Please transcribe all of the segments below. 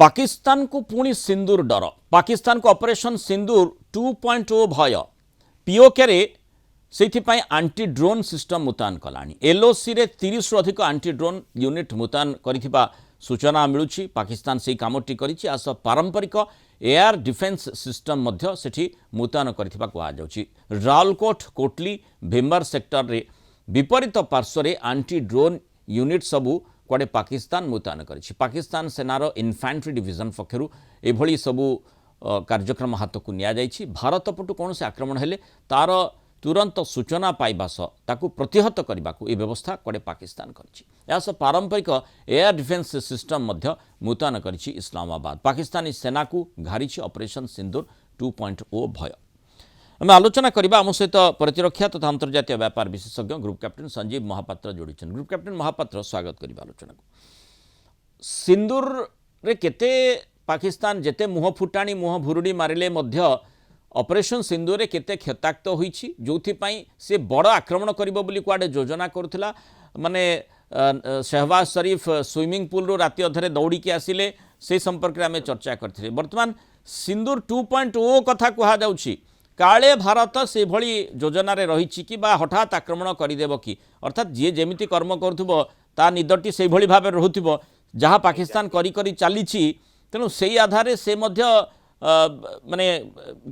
पाकिस्तान को पुणी सिंदूर डर पाकिस्तान को ऑपरेशन सिंदूर 2.0 भय पीओके रे से आंटी ड्रोन सिस्टम मुतयन कला एलओसी रे 30 रु अधिक आंटी ड्रोन यूनिट मुतयन करिथिबा सूचना मिलुछि। पाकिस्तान से कामटी करिछि आस पारंपरिक एयर डिफेन्स सिस्टम मध्य सेठी मुतयन करिथिबा कुआ जाउछि। रावलकोट कोटली भिम्बर सेक्टर रे विपरीत पार्श्व रे आंटी ड्रोन यूनिट सबू कुआडे पाकिस्तान मुतयन करिछि। पाकिस्तान सेनार इन्फैंट्री डिविजन पक्षरु एभली सबू कार्यक्रम हाथ को निया जाइछि। भारत पटु कौन से आक्रमण हेले तार तुरंत सूचना पाइबा सह ताकू प्रतिहत करने को यह व्यवस्था कुआडे पाकिस्तान करिछि। यास पारंपरिक एयर डिफेन्स सिस्टम मध्य मुतयन करिछि इस्लामाबाद। पाकिस्तानी सेना को घारिछि ऑपरेशन सिंदूर 2.0 भय। आम आलोचना करबा आम सहित प्रतिरक्षा तथा अंतर्जातीय व्यापार विशेषज्ञ ग्रुप कैप्टेन संजीव महापात्र जोड़ी। ग्रुप कैप्टेन महापात्र स्वागत करबा आलोचना को। सिंदूर रे केते पाकिस्तान जेते मुह फुटाणी मुह भुरुडी मारिले मध्य ऑपरेशन सिंदूर रे केते क्षताक्त होईछि जोथि पई से बड़ आक्रमण करिबो बोली कुआडे योजना करथिला। माने शहबाज शरीफ स्विमिंग पूल रो राति अधरे दौड़ी के आसिले से संपर्क रे आमे चर्चा करथिले। वर्तमान सिंदूर 2.0 कथा कुहा जाउछि काले भारत से भली योजना रे रहिछि कि बा हठात आक्रमण करिदेबो कि अर्थात जे जेमिति कर्म करथुबो ता निदटी से भली भाबे रहुथिबो जहाँ पाकिस्तान करी करी चलीछि। तेणु से आधार से मध्य माने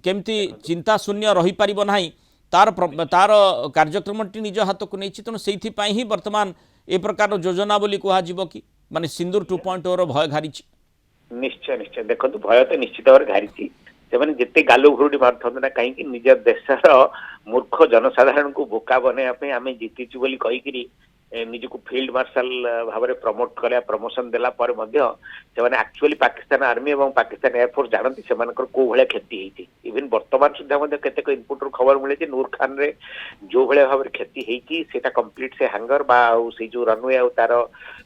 केमती चिंता शून्य रही पारिबो नाही तार कार्यक्रमटी निज हाथ को नहीं। तेणु से ही वर्तमान ए प्रकार योजना बोली कह जीव कि माने सिंदूर 2.0 रो भय घारिछि। निश्चय निश्चय देखो भय तो निश्चित भाव घारिछि। से जिते गालु घुरुडी मारथन ना कहीं निज देशर मूर्ख जनसाधारण को बोका बनैया आम जीतीचु बोली कहीकि निजको फील्ड मार्शल भाव में प्रमोट करा प्रमोशन देला पर से एक्चुअली पाकिस्तान आर्मी और पाकिस्तान एयरफोर्स जानती से को भाया क्षति होती। इवन वर्तमान सुधा केतेक इनपुट खबर मिले नूर खान रे जो भाया भाव में क्षति होती से कंप्लीट से हैंगर बा से जो रनवे आ तार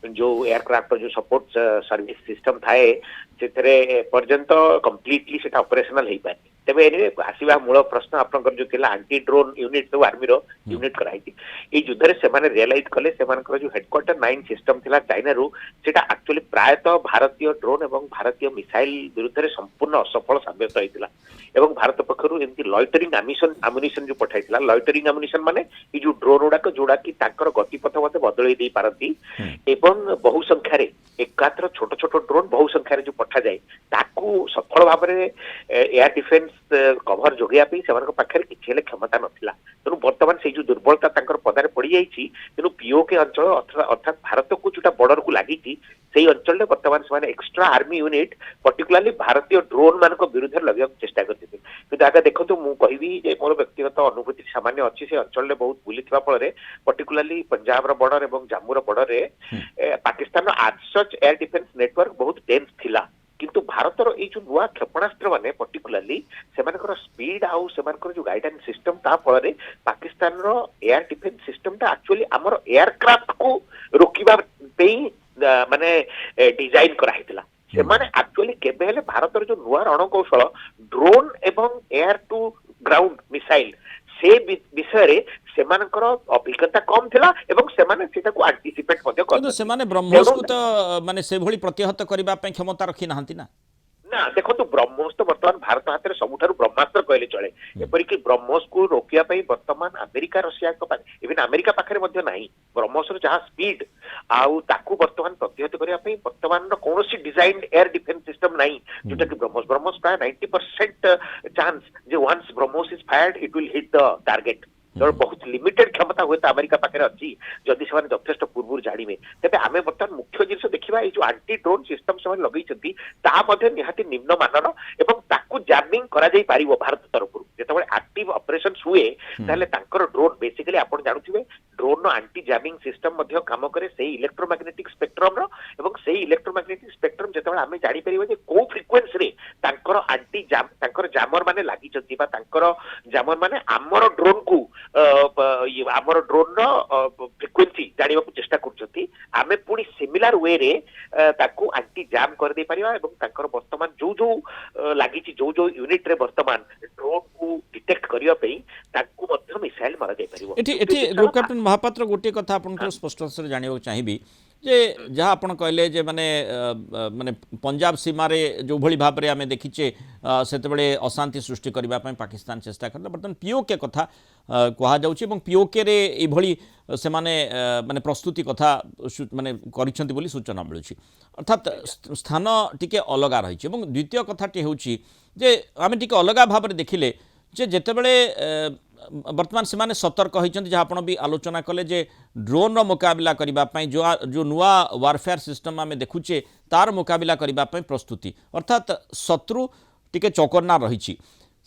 जो एयरक्राफ्ट जो सपोर्ट सर्विस सिस्टम थाए से पर्यंत कंप्लीटली से ऑपरेशनल हो पारे। तेरे एनिवे आसवा मूल प्रश्न आपनकर जो थिला आंटी ड्रोन यूनिट सब आर्मी रो यूनिट कराई ए युद्ध रे सेमाने रियलाइज कले सेमानकर जो हेडक्वार्टर 9 सिस्टम थिला चाइना रू सेटा एक्चुअली प्रायतः भारतीय ड्रोन एवं भारतीय मिसाइल विरुद्ध रे संपूर्ण असफल साबित होइतिला। एवं भारत पक्षरु एमती लॉइटरिंग एमुनिशन जो पठाइतिला। लॉइटरिंग एमुनिशन माने ए जो ड्रोन उडाक जोडा कि ताकर गतिपथ मते बदलै देई पारती एवं बहु संख्या रे एकात्र छोट छोट ड्रोन बहु संख्या रे जो पठा जाए ताकू सफल भाव में एयर डिफेन्स कभर जोगिया पाखे किसी क्षमता नथिला। तेणु बर्तमान से जो दुर्बलता पदार पड़ जाइए तेणु पीओके अंचल अर्थात भारत को जोटा बॉर्डर को लगी से अंचल में बर्तमान से एक्स्ट्रा आर्मी यूनिट पर्टिकुलाली भारतीय ड्रोन मान विरुद्ध लगे चेष्टा करते। कि आगे देखो मुझे कहबी मोर व्यक्तिगत अनुभूति सामान्य अच्छी से अंचल में बहुत बुली फल पर्टिकुलाली पंजाब बॉर्डर और जम्मू बॉर्डर में पाकिस्तान आज सच एयर डिफेन्स नेटवर्क बहुत डेन्स थिला। किंतु भारतर ये जो नुआ क्षेपणास्त्र माने पर्टिकुलाली सेमानकर स्पीड आउ सेमानकर जो गाइडेंस सिस्टम ता फल पाकिस्तान रो एयर डिफेन्स सिस्टम ता एक्चुअली हमर एयरक्राफ्ट को रोकिबा पे माने डिजाइन करा हितला। सेमाने एक्चुअली केबे हेले भारतर जो नुआ रणकौशल ड्रोन एवं एयर टू ग्राउंड मिसाइल से विषय रे सेमानकर अभिज्ञता कम थिला एवं सेमाने सेटा को एंटीसिपेट मध्ये करते। सेमाने ब्रह्मोस को तो माने से भली प्रतिहत करिबा पे क्षमता रखी नाहंती ना। ना देखो तो ब्रह्मोस तो वर्तमान भारत हाथ में सबुठारु ब्रह्मास्त्र कहले चले। एपरिक ब्रह्मोस को रोकिया पई वर्तमान अमेरिका रशिया को इवन अमेरिका पाखरे मध्ये नाही ब्रह्मोस रो जहां स्पीड आउ ताकू वर्तमान प्रतिहत करिया पई वर्तमान रो कोनोसी डिजाइन एयर डिफेन्स सिस्टम नाही जोटा कि ब्रह्मोस प्राय 90% चांस जे once BrahMos is fired it will hit the target. तो बहुत लिमिटेड क्षमता हुए तो अमेरिका पाखे अच्छी जदि से जथेष पूर्व जाने तेज आम बर्तमान मुख्य जिन देखा जो आंटी ड्रोन सिस्टम से लगे निहाती निम्न मानर एवं जैमिंग करा भारत तरफ जो एक्टिव ऑपरेशन हुए ड्रोन बेसिकली आप जानते ड्रोन आंटी जैमिंग सिस्टम काम करे से इलेक्ट्रोमैग्नेटिक स्पेक्ट्रम से इलेक्ट्रोमैग्नेटिक स्पेक्ट्रम जो आम जापर कौ फ्रिक्वेन्सी रे आंटी जामर माने लगी जामर माने आमर ड्रोन को आमर ड्रोन फ्रिक्वेन्सी जानिबा को चेष्टा करछथि आमे पुनी सिमिलर वे रे ताकू एंटी जाम कर दे परिबा एवं ताकर वर्तमान जो जो लागिछि जो जो यूनिट रे वर्तमान ड्रोन को डिटेक्ट करिया पई ताकू मध्य मिसाइल मारा जाय परिबो। एठी ग्रुप कैप्टन महापात्र गोटे कथा आपन को स्पष्ट से जानिबो चाहिबी जे जहाँ आपण कहले जे माने माने पंजाब सीमारे जो भली भाव में आम देखीचे सेतबेले अशांति सृष्टि करबा पई पाकिस्तान चेष्टा करला बर्तमान पीओके कथा कहा जाउची एवं पीओके रे ए भली से माने माने प्रस्तुति कथा माने करिसेंती बोली सूचना मिलुची अर्थात स्थान टिके अलगा रही एवं द्वितीय कथाटी होउची जे आम टिके अलगा भाव में देखिले जे जेतेबेले वर्तमान से माने सतर्क होइछन्ति जहाँ आपण भी आलोचना कले जे ड्रोन रो मुकाबला करिबा पई जो नुआ वारफेयर सिस्टम आमे देखुचे तार मुकाबला करिबा पई प्रस्तुति अर्थात शत्रु टिके चौकन्ना रहिछि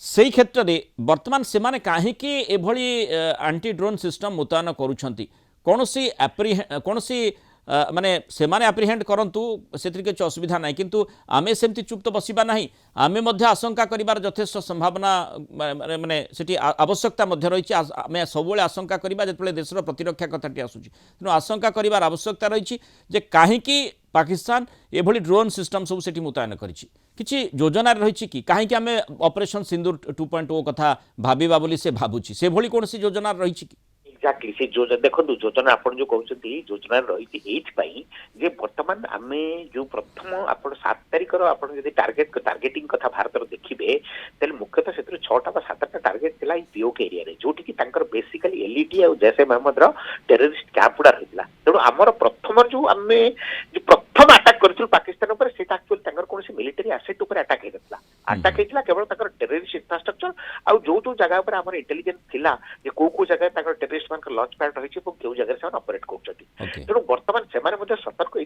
सेही क्षेत्र में वर्तमान से माने काहेकि एभली एंटी ड्रोन सिस्टम मुतयन करूछन्ति कौनसी माने से माने एप्रिहेंड करंतु सेतिर के असुविधा नाही किंतु आमे सेमति चुप तो बसिबा नाही आमे मध्य आशंका करिबार यथेष्ट संभावना माने सेठी आवश्यकता मध्य रही आमे सबुले आशंका करिबा जेतबेले देशर प्रतिरक्षा कथाटी आसुची तेणु आशंका करिबार आवश्यकता रही जे काहेकि पाकिस्तान एभली ड्रोन सिस्टम सब सेठी मुतयन करिछि किछि योजना रही कि काहेकि आमे ऑपरेशन सिंदूर 2.0 कथा भाबिबा बोली से भाबुछि से भली कोनसी योजना रही कि एक्जाक्टली से जो देखो योजना आप जो कहते योजना रही जे बर्तमान आम जो प्रथम आप 7 तारिख टार्गेटिंग कथा भारत देखिए तेल मुख्यतः से 6टा 7टा टार्गेट थिला पीओके एरिया जोटि कि बेसिकली एलईटी और जैसे मोहम्मद टेररिस्ट कैंप गुड़ा रही तेणु आमर प्रथम जो आम जो प्रथम अटैक कर पाकिस्तान पर से एक्चुअली कौन मिलिटरी आसेट उपर अटैक होता अटैक होता केवल टेररिस्ट इंफ्रास्ट्रक्चर आउ जो जगह पर आम इंटेलिजेंस थिला जे को जगह टेररिस्ट लॉन्च पैड रही क्यों जगह से ऑपरेट कर तेणु बर्तमान से सतर्क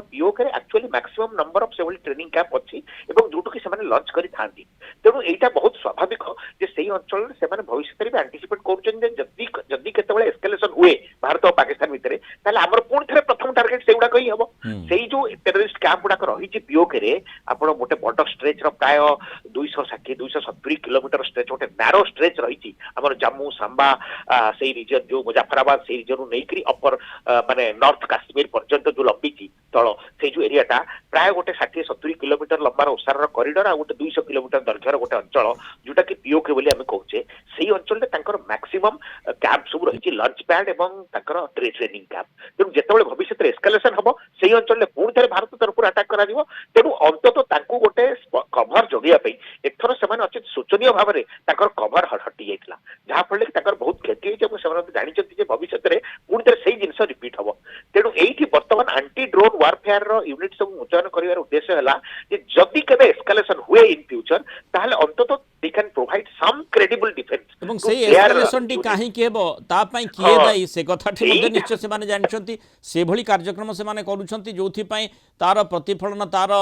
PoK actually maximum number of से ट्रेनिंग कैंप अच्छी जोटू कि लॉन्च करी थांती तेणु यहाँ बहुत स्वाभाविक जे से अंचल से भविष्य में एंटीसिपेट करी केतबेले एस्केलेशन हुए भारत और पाकिस्तान भितर ताले हमर पुणी थे प्रथम टार्गेट से गुड़ा ही हम से जो टेररिस्ट कैंप गुड़ाक रही पीओके आप गोटे बड़ स्ट्रेच प्राय 260-270 किलोमीटर स्ट्रेच गोटे नारो स्ट्रेच रही आम जम्मू सांबा से रीजन जो मुजफ्फराबाद से रीजन नहीं अपर माने नॉर्थ काश्मीर पर्यंत जो लंबी तल से जो एरियाटा प्राय गोटे 60-70 किलोमीटर लंबार ओसार करिडोर आ गोटे 200 किलोमीटर दैर्घ्यर गोटे अंचल जोटा कि पीओके बोली आम कहूचे से अंचल मैक्सिमम कैंप सब रही लंच पैड और ट्रेनिंग कैंप तेणु जिते भविष्य में एस्केलेशन हम से अंचल पुणी थे भारत तरफ अटैक कर तेणु अंततः गोटे कभर जगैया एथर से अच्छे शोचनीय भाव में कभर हटि जाता जहाँफल कि बहुत क्षति होती जानते भविष्य में पुणी थे से जिन रिपीट हम तेणु ये बर्तमान एंटी ड्रोन वारफेयर यूनिट सब मुतयन कर उद्देश्य है जदि केबे एस्केलेशन हुए इन फ्यूचर ताहले अंततः they can provide some credible defence एवं से एस्केलेशन टी काहे के हेबो ता पई किए दाई से कथाटी मध्ये निश्चय से माने जानछंती से भली कार्यक्रम से माने करूछंती जोथि पई तार प्रतिफलन तार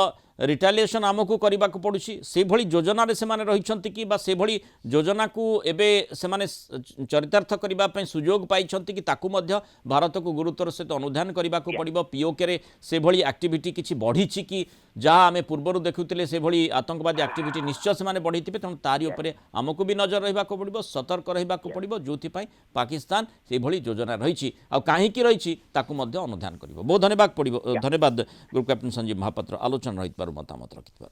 रिटालिएशन आमको करने को पड़ुछि से भली योजना रे से माने रहिछंती कि बा से भली योजना को एबे से माने चरितार्थ करबा पई सुयोग पाइछंती कि ताकू मध्य भारत को गुरुत्वर सहित अनुधान करबा को पड़िबो पीओके रे से भली एक्टिविटी किछि बढ़िछि कि जहाँ आम पूर्वर देखुले से भली आतंकवादी एक्टिविटी निश्चय से माने बढ़ी तेणु तारी उपरे आमको भी नजर रहिबा को पड़िबो सतर्क रहिबा को पड़िबो जोथि पई पाकिस्तान से भली योजना रहिछि आ काहेकि रहिछि ताकू मध्य अनुधान करिबो बहुत धन्यवाद पड़िबो धन्यवाद ग्रुप कैप्टन संजीव महापात्र आलोचना रहित मतामत रखिथबार।